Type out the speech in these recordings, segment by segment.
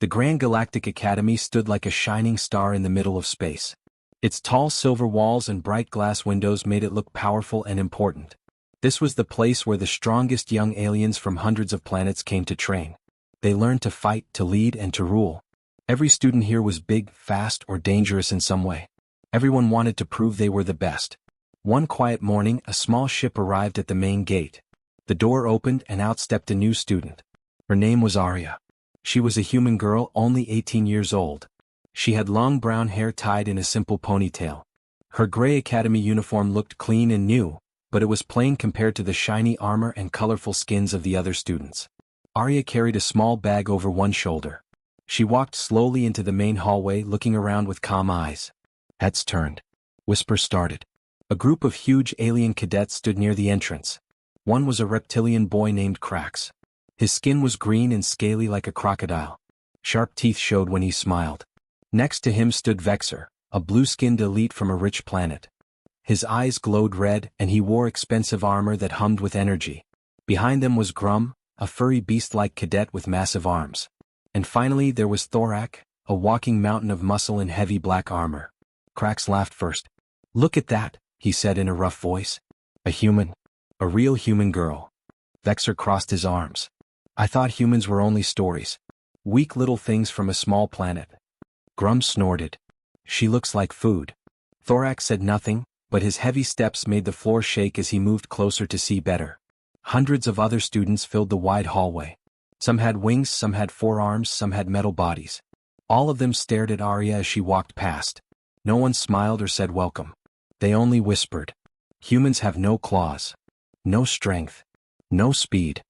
The Grand Galactic Academy stood like a shining star in the middle of space. Its tall silver walls and bright glass windows made it look powerful and important. This was the place where the strongest young aliens from hundreds of planets came to train. They learned to fight, to lead, and to rule. Every student here was big, fast, or dangerous in some way. Everyone wanted to prove they were the best. One quiet morning, a small ship arrived at the main gate. The door opened and out stepped a new student. Her name was Arya. She was a human girl, only 18 years old. She had long brown hair tied in a simple ponytail. Her gray academy uniform looked clean and new, but it was plain compared to the shiny armor and colorful skins of the other students. Arya carried a small bag over one shoulder. She walked slowly into the main hallway, looking around with calm eyes. Heads turned. Whispers started. A group of huge alien cadets stood near the entrance. One was a reptilian boy named Krax. His skin was green and scaly like a crocodile. Sharp teeth showed when he smiled. Next to him stood Vexer, a blue-skinned elite from a rich planet. His eyes glowed red, and he wore expensive armor that hummed with energy. Behind them was Grum, a furry beast-like cadet with massive arms. And finally there was Thorak, a walking mountain of muscle in heavy black armor. Krax laughed first. "Look at that," he said in a rough voice. "A human. A real human girl." Vexer crossed his arms. "I thought humans were only stories. Weak little things from a small planet." Grum snorted. "She looks like food." Thorak said nothing, but his heavy steps made the floor shake as he moved closer to see better. Hundreds of other students filled the wide hallway. Some had wings, some had 4 arms, some had metal bodies. All of them stared at Arya as she walked past. No one smiled or said welcome. They only whispered. "Humans have no claws. No strength. No speed.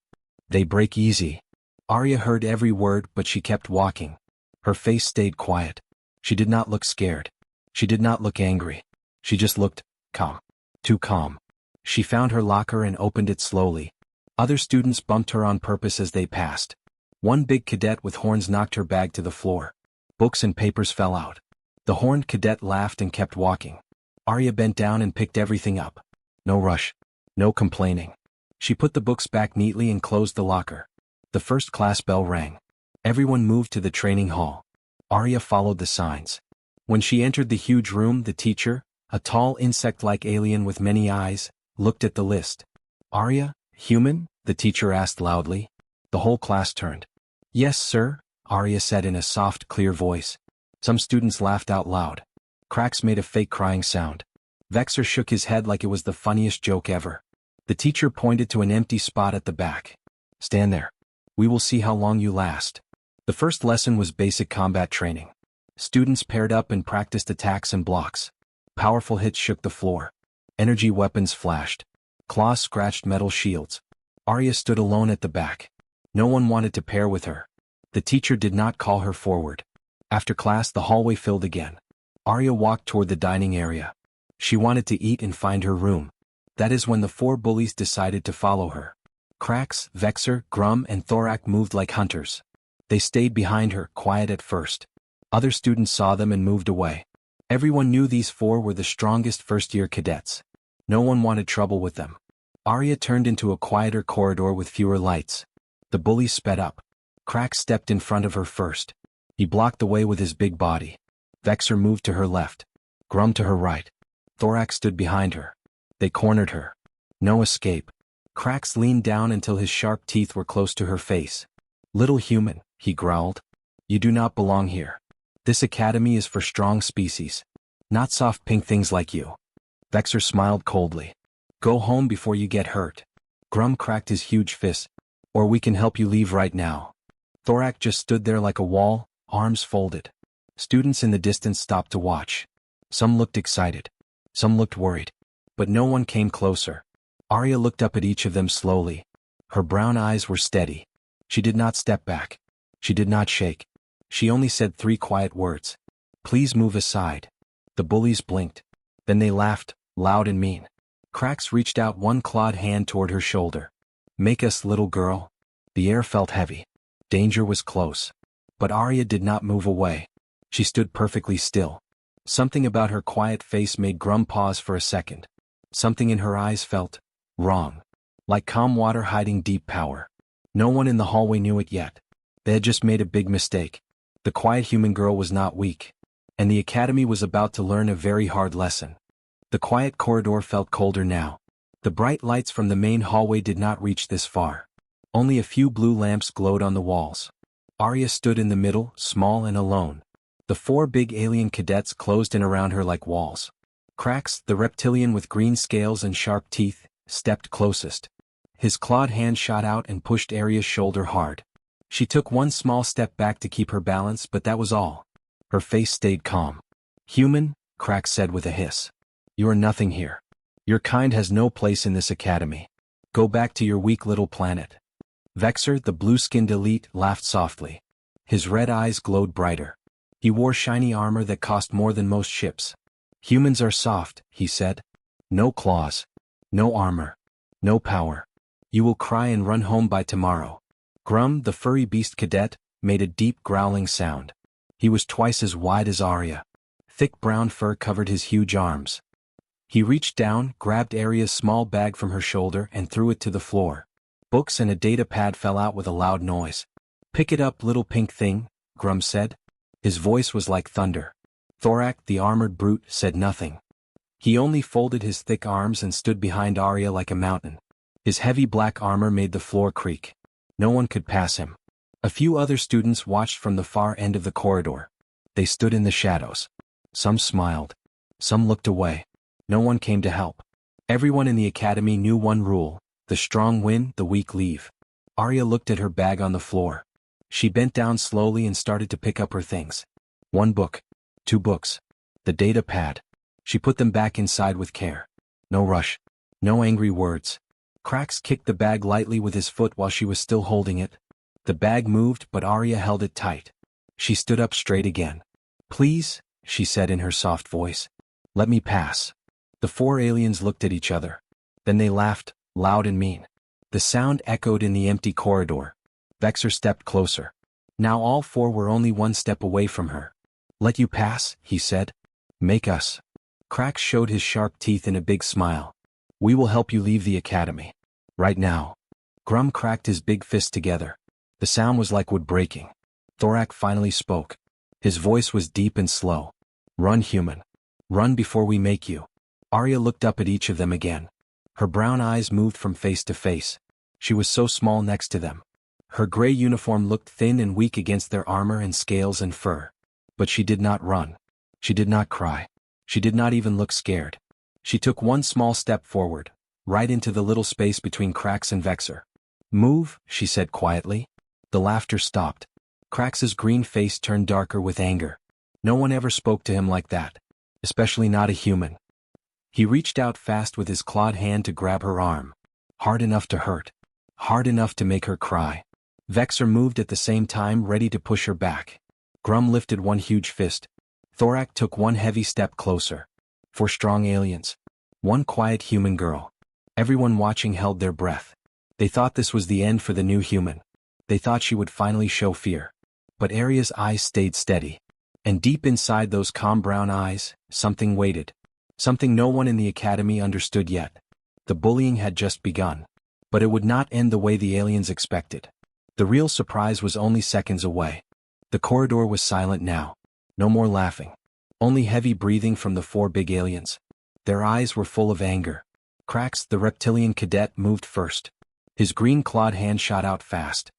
They break easy." Arya heard every word, but she kept walking. Her face stayed quiet. She did not look scared. She did not look angry. She just looked calm. Too calm. She found her locker and opened it slowly. Other students bumped her on purpose as they passed. One big cadet with horns knocked her bag to the floor. Books and papers fell out. The horned cadet laughed and kept walking. Arya bent down and picked everything up. No rush. No complaining. She put the books back neatly and closed the locker. The first class bell rang. Everyone moved to the training hall. Arya followed the signs. When she entered the huge room, the teacher, a tall insect-like alien with many eyes, looked at the list. "Arya, human?" the teacher asked loudly. The whole class turned. "Yes, sir," Arya said in a soft, clear voice. Some students laughed out loud. Krax made a fake crying sound. Vexer shook his head like it was the funniest joke ever. The teacher pointed to an empty spot at the back. "Stand there. We will see how long you last." The first lesson was basic combat training. Students paired up and practiced attacks and blocks. Powerful hits shook the floor. Energy weapons flashed. Claws scratched metal shields. Arya stood alone at the back. No one wanted to pair with her. The teacher did not call her forward. After class, the hallway filled again. Arya walked toward the dining area. She wanted to eat and find her room. That is when the 4 bullies decided to follow her. Krax, Vexer, Grum, and Thorak moved like hunters. They stayed behind her, quiet at first. Other students saw them and moved away. Everyone knew these 4 were the strongest first-year cadets. No one wanted trouble with them. Arya turned into a quieter corridor with fewer lights. The bullies sped up. Krax stepped in front of her first. He blocked the way with his big body. Vexer moved to her left. Grum to her right. Thorak stood behind her. They cornered her. No escape. Krax leaned down until his sharp teeth were close to her face. "Little human," he growled. "You do not belong here. This academy is for strong species. Not soft pink things like you." Vexer smiled coldly. "Go home before you get hurt." Grum cracked his huge fist. "Or we can help you leave right now." Thorak just stood there like a wall, arms folded. Students in the distance stopped to watch. Some looked excited. Some looked worried. But no one came closer. Arya looked up at each of them slowly. Her brown eyes were steady. She did not step back. She did not shake. She only said 3 quiet words. "Please move aside." The bullies blinked. Then they laughed, loud and mean. Krax reached out one clawed hand toward her shoulder. "Make us, little girl." The air felt heavy. Danger was close. But Arya did not move away. She stood perfectly still. Something about her quiet face made Grum pause for a second. Something in her eyes felt wrong. Like calm water hiding deep power. No one in the hallway knew it yet. They had just made a big mistake. The quiet human girl was not weak. And the academy was about to learn a very hard lesson. The quiet corridor felt colder now. The bright lights from the main hallway did not reach this far. Only a few blue lamps glowed on the walls. Arya stood in the middle, small and alone. The four big alien cadets closed in around her like walls. Krax, the reptilian with green scales and sharp teeth, stepped closest. His clawed hand shot out and pushed Arya's shoulder hard. She took one small step back to keep her balance, but that was all. Her face stayed calm. "Human," Krax said with a hiss. "You are nothing here. Your kind has no place in this academy. Go back to your weak little planet." Vexor, the blue-skinned elite, laughed softly. His red eyes glowed brighter. He wore shiny armor that cost more than most ships. "Humans are soft," he said. "No claws. No armor. No power. You will cry and run home by tomorrow." Grum, the furry beast cadet, made a deep growling sound. He was twice as wide as Arya. Thick brown fur covered his huge arms. He reached down, grabbed Arya's small bag from her shoulder and threw it to the floor. Books and a data pad fell out with a loud noise. "Pick it up, little pink thing," Grum said. His voice was like thunder. Thorak, the armored brute, said nothing. He only folded his thick arms and stood behind Arya like a mountain. His heavy black armor made the floor creak. No one could pass him. A few other students watched from the far end of the corridor. They stood in the shadows. Some smiled. Some looked away. No one came to help. Everyone in the academy knew one rule: the strong win, the weak leave. Arya looked at her bag on the floor. She bent down slowly and started to pick up her things. 1 book. 2 books. The data pad. She put them back inside with care. No rush. No angry words. Krax kicked the bag lightly with his foot while she was still holding it. The bag moved, but Arya held it tight. She stood up straight again. "Please," she said in her soft voice. "Let me pass." The 4 aliens looked at each other. Then they laughed, loud and mean. The sound echoed in the empty corridor. Vexor stepped closer. Now all 4 were only 1 step away from her. "Let you pass," he said. "Make us." Krax showed his sharp teeth in a big smile. "We will help you leave the academy. Right now." Grum cracked his big fist together. The sound was like wood breaking. Thorak finally spoke. His voice was deep and slow. "Run, human. Run before we make you." Arya looked up at each of them again. Her brown eyes moved from face to face. She was so small next to them. Her gray uniform looked thin and weak against their armor and scales and fur. But she did not run. She did not cry. She did not even look scared. She took 1 small step forward, right into the little space between Krax and Vexor. "Move," she said quietly. The laughter stopped. Krax's green face turned darker with anger. No one ever spoke to him like that. Especially not a human. He reached out fast with his clawed hand to grab her arm. Hard enough to hurt. Hard enough to make her cry. Vexor moved at the same time, ready to push her back. Grum lifted 1 huge fist. Thorak took 1 heavy step closer. 4 strong aliens. 1 quiet human girl. Everyone watching held their breath. They thought this was the end for the new human. They thought she would finally show fear. But Arya's eyes stayed steady. And deep inside those calm brown eyes, something waited. Something no one in the academy understood yet. The bullying had just begun. But it would not end the way the aliens expected. The real surprise was only seconds away. The corridor was silent now. No more laughing. Only heavy breathing from the 4 big aliens. Their eyes were full of anger. Krax, the reptilian cadet, moved first. His green clawed hand shot out fast.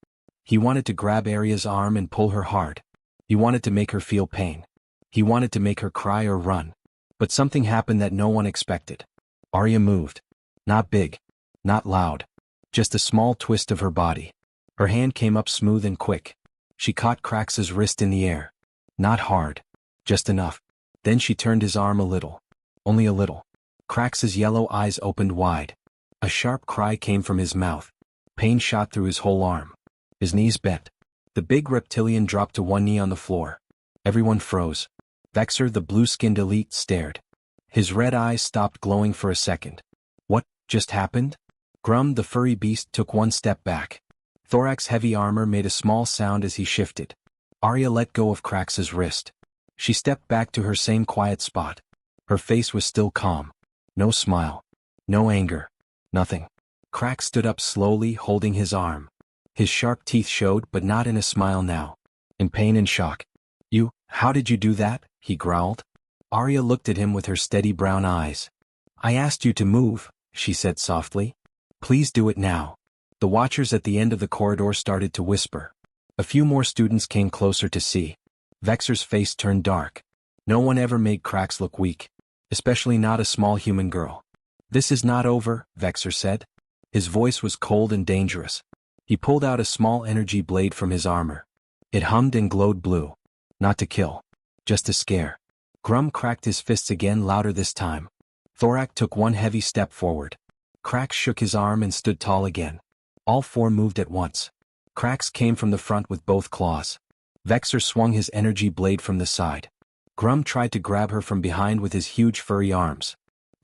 He wanted to grab Arya's arm and pull her hard. He wanted to make her feel pain. He wanted to make her cry or run. But something happened that no one expected. Arya moved. Not big. Not loud. Just a small twist of her body. Her hand came up smooth and quick. She caught Krax's wrist in the air. Not hard. Just enough. Then she turned his arm a little. Only a little. Krax's yellow eyes opened wide. A sharp cry came from his mouth. Pain shot through his whole arm. His knees bent. The big reptilian dropped to 1 knee on the floor. Everyone froze. Vexor, the blue-skinned elite, stared. His red eyes stopped glowing for a second. What just happened? Grum, the furry beast, took 1 step back. Thorak's heavy armor made a small sound as he shifted. Arya let go of Krax's wrist. She stepped back to her same quiet spot. Her face was still calm. No smile. No anger. Nothing. Krax stood up slowly, holding his arm. His sharp teeth showed, but not in a smile now. In pain and shock. How did you do that? He growled. Arya looked at him with her steady brown eyes. I asked you to move, she said softly. Please do it now. The watchers at the end of the corridor started to whisper. A few more students came closer to see. Vexor's face turned dark. No one ever made Cracks look weak, especially not a small human girl. This is not over, Vexor said. His voice was cold and dangerous. He pulled out a small energy blade from his armor. It hummed and glowed blue. Not to kill. Just to scare. Grum cracked his fists again, louder this time. Thorak took one heavy step forward. Cracks shook his arm and stood tall again. All four moved at once. Cracks came from the front with both claws. Vexor swung his energy blade from the side. Grum tried to grab her from behind with his huge furry arms.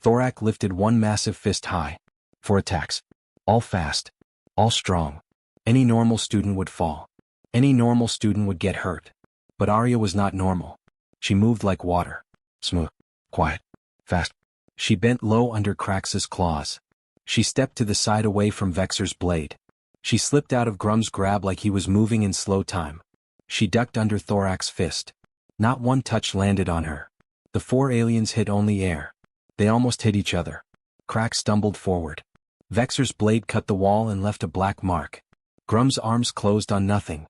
Thorak lifted one massive fist high. 4 attacks. All fast. All strong. Any normal student would fall. Any normal student would get hurt. But Arya was not normal. She moved like water. Smooth. Quiet. Fast. She bent low under Crax's claws. She stepped to the side away from Vexor's blade. She slipped out of Grum's grab like he was moving in slow time. She ducked under Thorak's fist. Not one touch landed on her. The 4 aliens hit only air. They almost hit each other. Crax stumbled forward. Vexor's blade cut the wall and left a black mark. Grum's arms closed on nothing.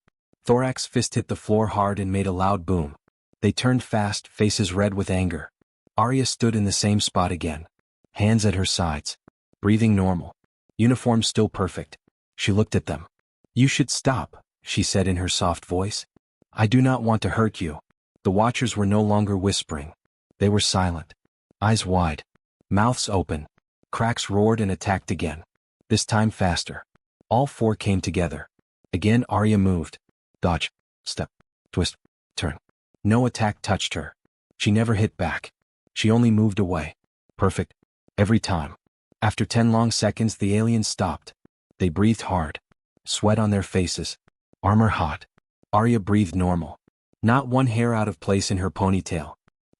Thorak's fist hit the floor hard and made a loud boom. They turned fast, faces red with anger. Arya stood in the same spot again. Hands at her sides. Breathing normal. Uniform still perfect. She looked at them. You should stop, she said in her soft voice. I do not want to hurt you. The watchers were no longer whispering. They were silent. Eyes wide. Mouths open. Cracks roared and attacked again. This time faster. All 4 came together. Again Arya moved. Dodge. Step. Twist. Turn. No attack touched her. She never hit back. She only moved away. Perfect. Every time. After 10 long seconds the aliens stopped. They breathed hard. Sweat on their faces. Armor hot. Arya breathed normal. Not one hair out of place in her ponytail.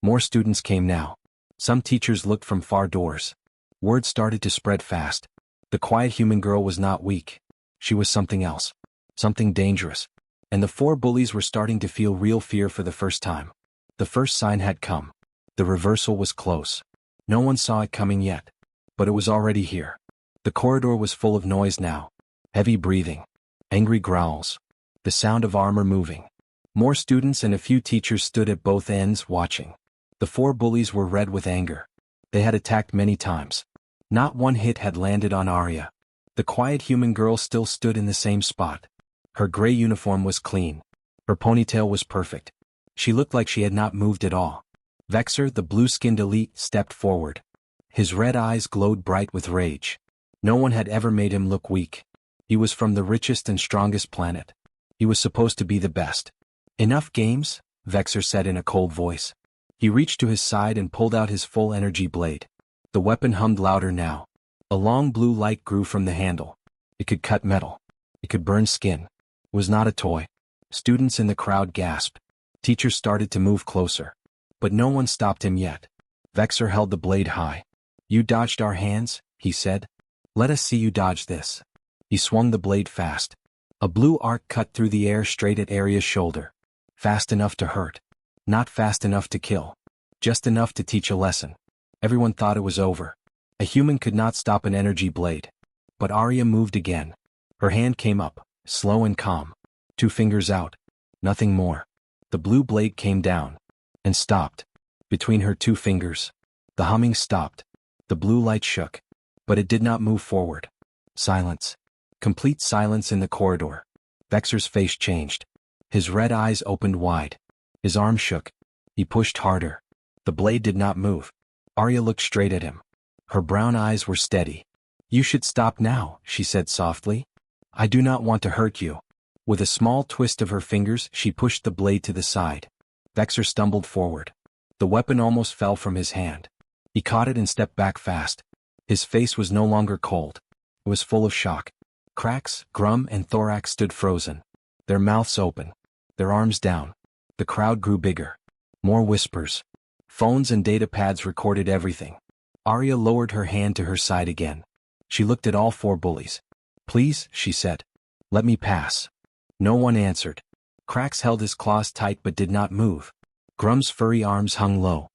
More students came now. Some teachers looked from far doors. Word started to spread fast. The quiet human girl was not weak. She was something else. Something dangerous. And the 4 bullies were starting to feel real fear for the first time. The first sign had come. The reversal was close. No one saw it coming yet. But it was already here. The corridor was full of noise now. Heavy breathing. Angry growls. The sound of armor moving. More students and a few teachers stood at both ends watching. The 4 bullies were red with anger. They had attacked many times. Not one hit had landed on Arya. The quiet human girl still stood in the same spot. Her gray uniform was clean. Her ponytail was perfect. She looked like she had not moved at all. Vexor, the blue-skinned elite, stepped forward. His red eyes glowed bright with rage. No one had ever made him look weak. He was from the richest and strongest planet. He was supposed to be the best. Enough games, Vexor said in a cold voice. He reached to his side and pulled out his full energy blade. The weapon hummed louder now. A long blue light grew from the handle. It could cut metal. It could burn skin. It was not a toy. Students in the crowd gasped. Teachers started to move closer. But no one stopped him yet. Vexor held the blade high. You dodged our hands, he said. Let us see you dodge this. He swung the blade fast. A blue arc cut through the air straight at Arya's shoulder. Fast enough to hurt. Not fast enough to kill. Just enough to teach a lesson. Everyone thought it was over. A human could not stop an energy blade. But Arya moved again. Her hand came up, slow and calm. 2 fingers out. Nothing more. The blue blade came down. And stopped. Between her 2 fingers. The humming stopped. The blue light shook. But it did not move forward. Silence. Complete silence in the corridor. Vexor's face changed. His red eyes opened wide. His arm shook. He pushed harder. The blade did not move. Arya looked straight at him. Her brown eyes were steady. You should stop now, she said softly. I do not want to hurt you. With a small twist of her fingers, she pushed the blade to the side. Vexor stumbled forward. The weapon almost fell from his hand. He caught it and stepped back fast. His face was no longer cold. It was full of shock. Cracks, Grum, and Thorax stood frozen. Their mouths open. Their arms down. The crowd grew bigger. More whispers. Phones and data pads recorded everything. Arya lowered her hand to her side again. She looked at all 4 bullies. Please, she said. Let me pass. No one answered. Krax held his claws tight but did not move. Grum's furry arms hung low.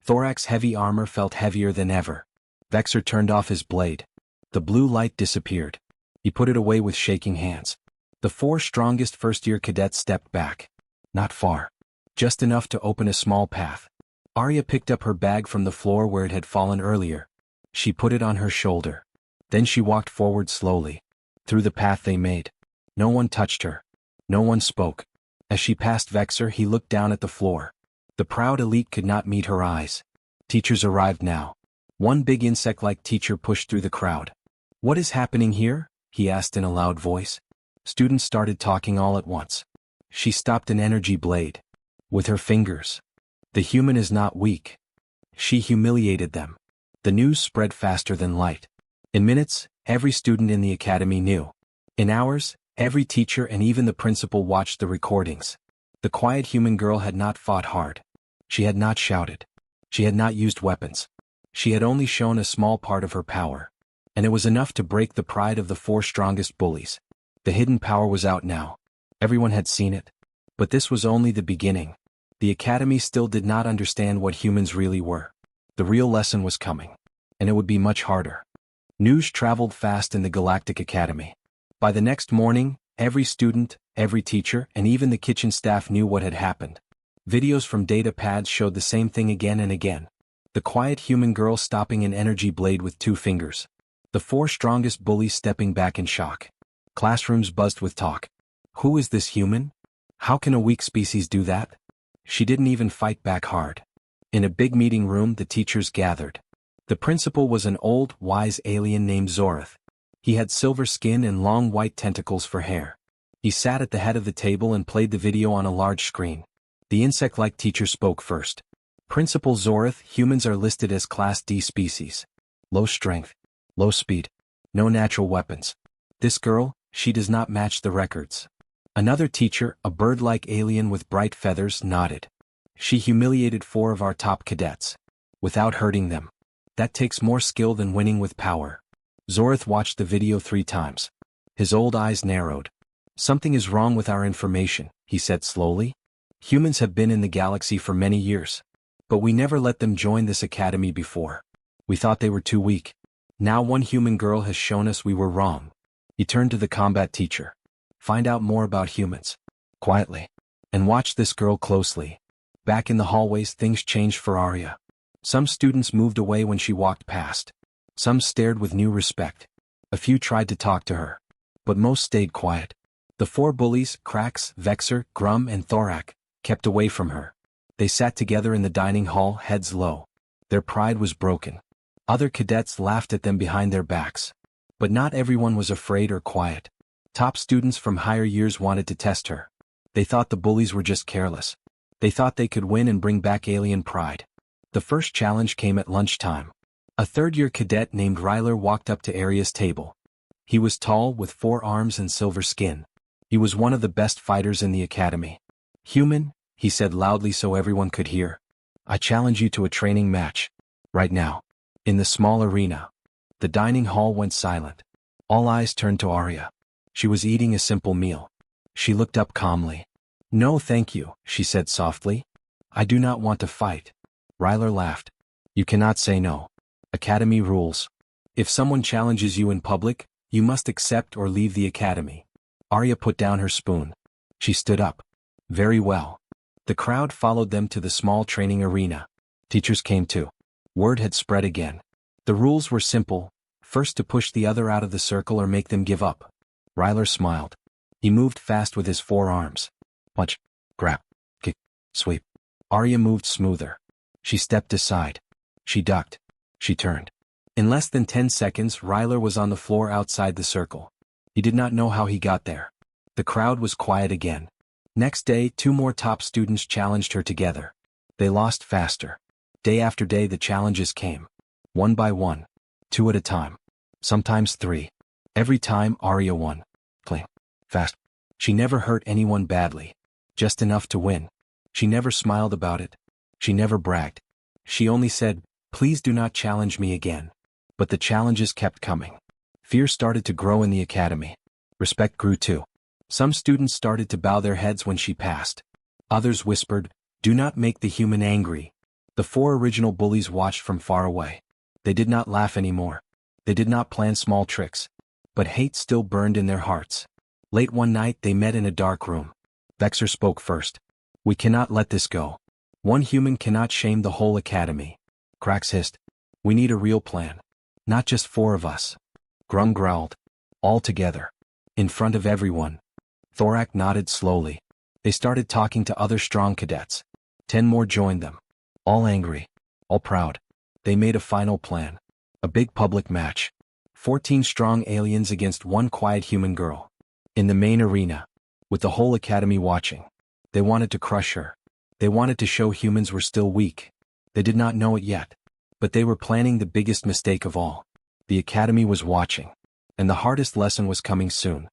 Thorax's heavy armor felt heavier than ever. Vexor turned off his blade. The blue light disappeared. He put it away with shaking hands. The 4 strongest first-year cadets stepped back. Not far. Just enough to open a small path. Arya picked up her bag from the floor where it had fallen earlier. She put it on her shoulder. Then she walked forward slowly. Through the path they made. No one touched her. No one spoke. As she passed Vexor, he looked down at the floor. The proud elite could not meet her eyes. Teachers arrived now. One big insect-like teacher pushed through the crowd. "What is happening here?" he asked in a loud voice. Students started talking all at once. She stopped an energy blade. With her fingers. "The human is not weak." She humiliated them. The news spread faster than light. In minutes, every student in the academy knew. In hours, every teacher and even the principal watched the recordings. The quiet human girl had not fought hard. She had not shouted. She had not used weapons. She had only shown a small part of her power. And it was enough to break the pride of the 4 strongest bullies. The hidden power was out now. Everyone had seen it. But this was only the beginning. The academy still did not understand what humans really were. The real lesson was coming. And it would be much harder. News traveled fast in the Galactic Academy. By the next morning, every student, every teacher, and even the kitchen staff knew what had happened. Videos from data pads showed the same thing again and again. The quiet human girl stopping an energy blade with 2 fingers. The 4 strongest bullies stepping back in shock. Classrooms buzzed with talk. Who is this human? How can a weak species do that? She didn't even fight back hard. In a big meeting room, the teachers gathered. The principal was an old, wise alien named Zorith. He had silver skin and long white tentacles for hair. He sat at the head of the table and played the video on a large screen. The insect-like teacher spoke first. "Principal Zorith, humans are listed as Class D species. Low strength. Low speed. No natural weapons. This girl, she does not match the records." Another teacher, a bird-like alien with bright feathers, nodded. "She humiliated 4 of our top cadets. Without hurting them. That takes more skill than winning with power." Zorith watched the video 3 times. His old eyes narrowed. "Something is wrong with our information," he said slowly. "Humans have been in the galaxy for many years. But we never let them join this academy before. We thought they were too weak. Now one human girl has shown us we were wrong." He turned to the combat teacher. "Find out more about humans. Quietly. And watch this girl closely." Back in the hallways, things changed for Arya. Some students moved away when she walked past. Some stared with new respect. A few tried to talk to her. But most stayed quiet. The 4 bullies, Krax, Vexor, Grum, and Thorak, kept away from her. They sat together in the dining hall, heads low. Their pride was broken. Other cadets laughed at them behind their backs. But not everyone was afraid or quiet. Top students from higher years wanted to test her. They thought the bullies were just careless. They thought they could win and bring back alien pride. The first challenge came at lunchtime. A 3rd-year cadet named Ryler walked up to Arya's table. He was tall, with 4 arms and silver skin. He was one of the best fighters in the academy. "Human," he said loudly so everyone could hear. "I challenge you to a training match. Right now. In the small arena." The dining hall went silent. All eyes turned to Arya. She was eating a simple meal. She looked up calmly. "No, thank you," she said softly. "I do not want to fight." Ryler laughed. "You cannot say no. Academy rules. If someone challenges you in public, you must accept or leave the academy." Arya put down her spoon. She stood up. "Very well." The crowd followed them to the small training arena. Teachers came too. Word had spread again. The rules were simple: first to push the other out of the circle or make them give up. Ryler smiled. He moved fast with his 4 arms. Punch, grab, kick, sweep. Arya moved smoother. She stepped aside. She ducked. She turned. In less than 10 seconds, Ryler was on the floor outside the circle. He did not know how he got there. The crowd was quiet again. Next day, 2 more top students challenged her together. They lost faster. Day after day the challenges came. 1 by 1. 2 at a time. Sometimes 3. Every time Arya won. Cling. Fast. She never hurt anyone badly. Just enough to win. She never smiled about it. She never bragged. She only said, "Please do not challenge me again." But the challenges kept coming. Fear started to grow in the academy. Respect grew too. Some students started to bow their heads when she passed. Others whispered, "Do not make the human angry." The 4 original bullies watched from far away. They did not laugh anymore. They did not plan small tricks. But hate still burned in their hearts. Late one night they met in a dark room. Vexor spoke first. "We cannot let this go. One human cannot shame the whole academy." Krax hissed. "We need a real plan. Not just 4 of us." Grum growled. "All together. In front of everyone." Thorak nodded slowly. They started talking to other strong cadets. 10 more joined them. All angry. All proud. They made a final plan. A big public match. 14 strong aliens against 1 quiet human girl. In the main arena. With the whole academy watching. They wanted to crush her. They wanted to show humans were still weak. They did not know it yet. But they were planning the biggest mistake of all. The academy was watching. And the hardest lesson was coming soon.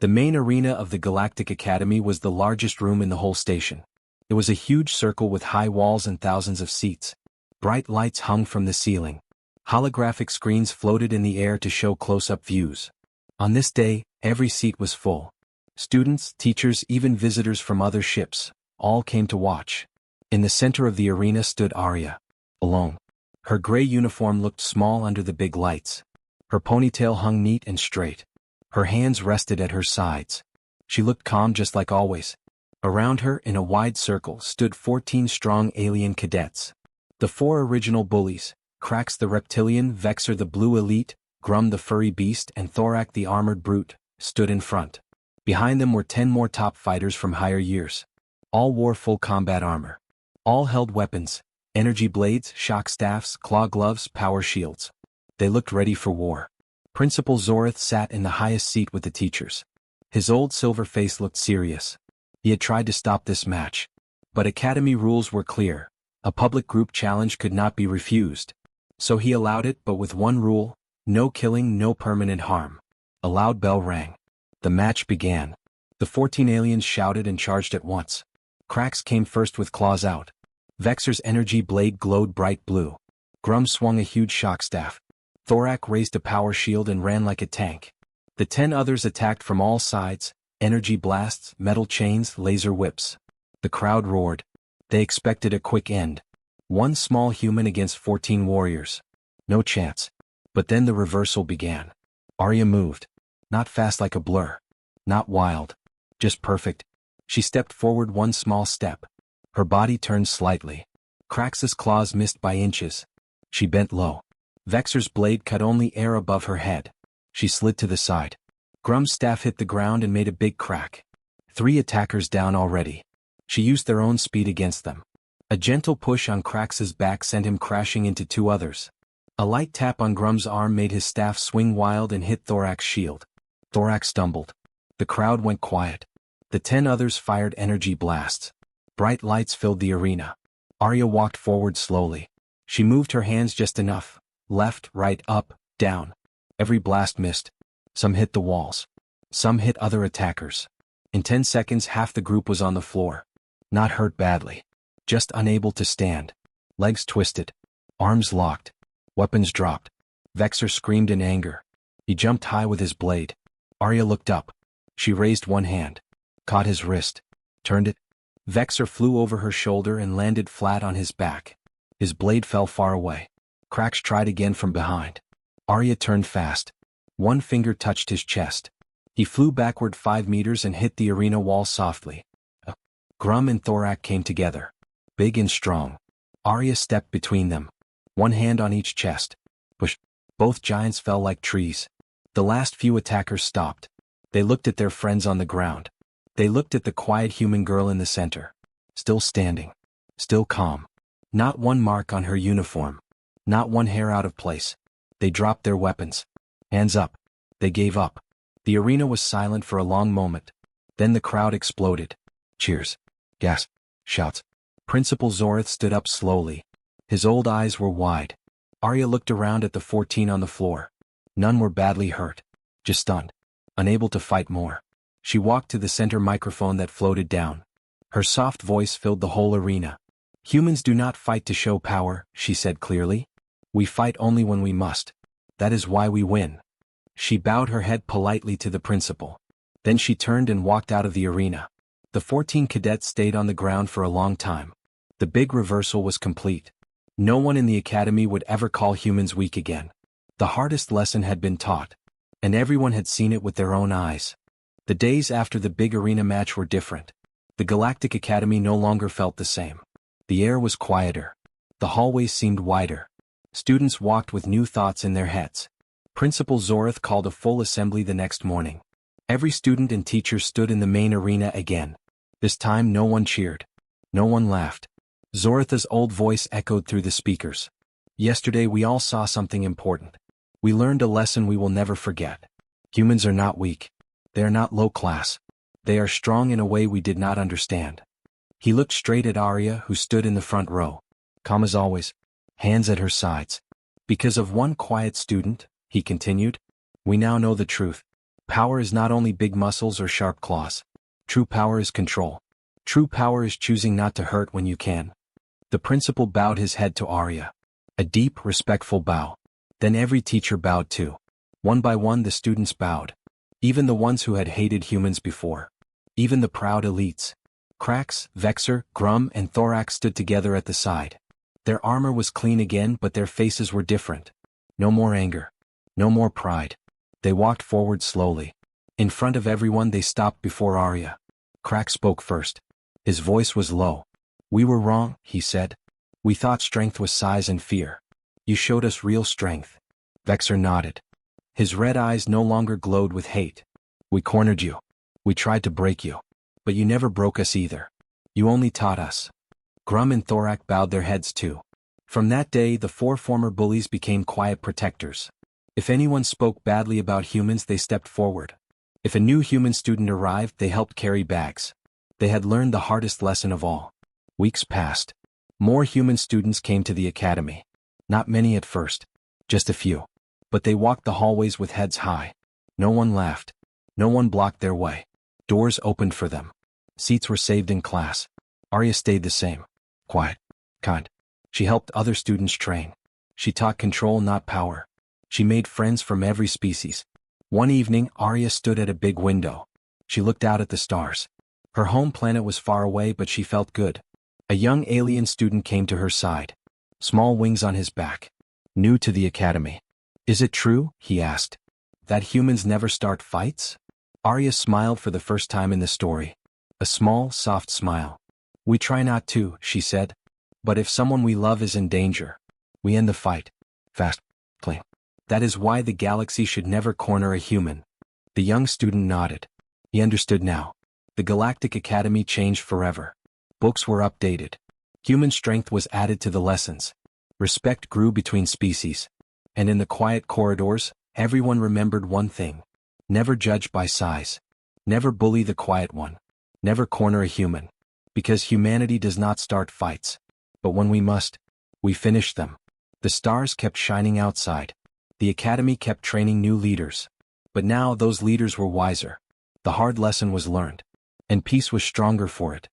The main arena of the Galactic Academy was the largest room in the whole station. It was a huge circle with high walls and thousands of seats. Bright lights hung from the ceiling. Holographic screens floated in the air to show close-up views. On this day, every seat was full. Students, teachers, even visitors from other ships, all came to watch. In the center of the arena stood Arya. Alone. Her gray uniform looked small under the big lights. Her ponytail hung neat and straight. Her hands rested at her sides. She looked calm just like always. Around her, in a wide circle, stood 14 strong alien cadets. The 4 original bullies, Krax the reptilian, Vexor the blue elite, Grum the furry beast, and Thorak the armored brute, stood in front. Behind them were 10 more top fighters from higher years. All wore full combat armor. All held weapons, energy blades, shock staffs, claw gloves, power shields. They looked ready for war. Principal Zorith sat in the highest seat with the teachers. His old silver face looked serious. He had tried to stop this match. But academy rules were clear. A public group challenge could not be refused. So he allowed it, but with one rule: no killing, no permanent harm. A loud bell rang. The match began. The 14 aliens shouted and charged at once. Krax came first with claws out. Vexor's energy blade glowed bright blue. Grum swung a huge shock staff. Thorak raised a power shield and ran like a tank. The 10 others attacked from all sides, energy blasts, metal chains, laser whips. The crowd roared. They expected a quick end. 1 small human against 14 warriors. No chance. But then the reversal began. Arya moved. Not fast like a blur. Not wild. Just perfect. She stepped forward 1 small step. Her body turned slightly. Krax's claws missed by inches. She bent low. Vexor's blade cut only air above her head. She slid to the side. Grum's staff hit the ground and made a big crack. 3 attackers down already. She used their own speed against them. A gentle push on Krax's back sent him crashing into 2 others. A light tap on Grum's arm made his staff swing wild and hit Thorak's shield. Thorak stumbled. The crowd went quiet. The 10 others fired energy blasts. Bright lights filled the arena. Arya walked forward slowly. She moved her hands just enough. Left, right, up, down. Every blast missed. Some hit the walls. Some hit other attackers. In 10 seconds half the group was on the floor. Not hurt badly. Just unable to stand. Legs twisted. Arms locked. Weapons dropped. Vexor screamed in anger. He jumped high with his blade. Arya looked up. She raised one hand. Caught his wrist. Turned it. Vexor flew over her shoulder and landed flat on his back. His blade fell far away. Krax tried again from behind. Arya turned fast. One finger touched his chest. He flew backward 5 meters and hit the arena wall softly. Grum and Thorak came together. Big and strong. Arya stepped between them. 1 hand on each chest. Push. Both giants fell like trees. The last few attackers stopped. They looked at their friends on the ground. They looked at the quiet human girl in the center. Still standing. Still calm. Not 1 mark on her uniform. Not 1 hair out of place. They dropped their weapons. Hands up. They gave up. The arena was silent for a long moment. Then the crowd exploded. Cheers. Gasp. Shouts. Principal Zorith stood up slowly. His old eyes were wide. Arya looked around at the 14 on the floor. None were badly hurt. Just stunned. Unable to fight more. She walked to the center microphone that floated down. Her soft voice filled the whole arena. Humans do not fight to show power, she said clearly. We fight only when we must. That is why we win. She bowed her head politely to the principal. Then she turned and walked out of the arena. The 14 cadets stayed on the ground for a long time. The big reversal was complete. No one in the academy would ever call humans weak again. The hardest lesson had been taught, and everyone had seen it with their own eyes. The days after the big arena match were different. The Galactic Academy no longer felt the same. The air was quieter. The hallways seemed wider. Students walked with new thoughts in their heads. Principal Zorath called a full assembly the next morning. Every student and teacher stood in the main arena again. This time no one cheered. No one laughed. Zorath's old voice echoed through the speakers. Yesterday we all saw something important. We learned a lesson we will never forget. Humans are not weak. They are not low class. They are strong in a way we did not understand. He looked straight at Arya, who stood in the front row. Calm as always, hands at her sides. Because of one quiet student, he continued, we now know the truth. Power is not only big muscles or sharp claws. True power is control. True power is choosing not to hurt when you can. The principal bowed his head to Arya. A deep, respectful bow. Then every teacher bowed too. One by one the students bowed. Even the ones who had hated humans before. Even the proud elites. Krax, Vexer, Grum, and Thorax stood together at the side. Their armor was clean again, but their faces were different. No more anger. No more pride. They walked forward slowly. In front of everyone they stopped before Arya. Krax spoke first. His voice was low. We were wrong, he said. We thought strength was size and fear. You showed us real strength. Vexer nodded. His red eyes no longer glowed with hate. We cornered you. We tried to break you. But you never broke us either. You only taught us. Grum and Thorak bowed their heads too. From that day the 4 former bullies became quiet protectors. If anyone spoke badly about humans they stepped forward. If a new human student arrived they helped carry bags. They had learned the hardest lesson of all. Weeks passed. More human students came to the academy. Not many at first. Just a few. But they walked the hallways with heads high. No one laughed. No one blocked their way. Doors opened for them. Seats were saved in class. Arya stayed the same. Quiet. Kind. She helped other students train. She taught control, not power. She made friends from every species. One evening, Arya stood at a big window. She looked out at the stars. Her home planet was far away, but she felt good. A young alien student came to her side. Small wings on his back. New to the academy. Is it true, he asked, that humans never start fights? Arya smiled for the first time in the story. A small, soft smile. We try not to, she said. But if someone we love is in danger, we end the fight. Fast. Clean. That is why the galaxy should never corner a human. The young student nodded. He understood now. The Galactic Academy changed forever. Books were updated. Human strength was added to the lessons. Respect grew between species. And in the quiet corridors, everyone remembered one thing. Never judge by size. Never bully the quiet one. Never corner a human. Because humanity does not start fights. But when we must, we finish them. The stars kept shining outside. The academy kept training new leaders. But now those leaders were wiser. The hard lesson was learned. And peace was stronger for it.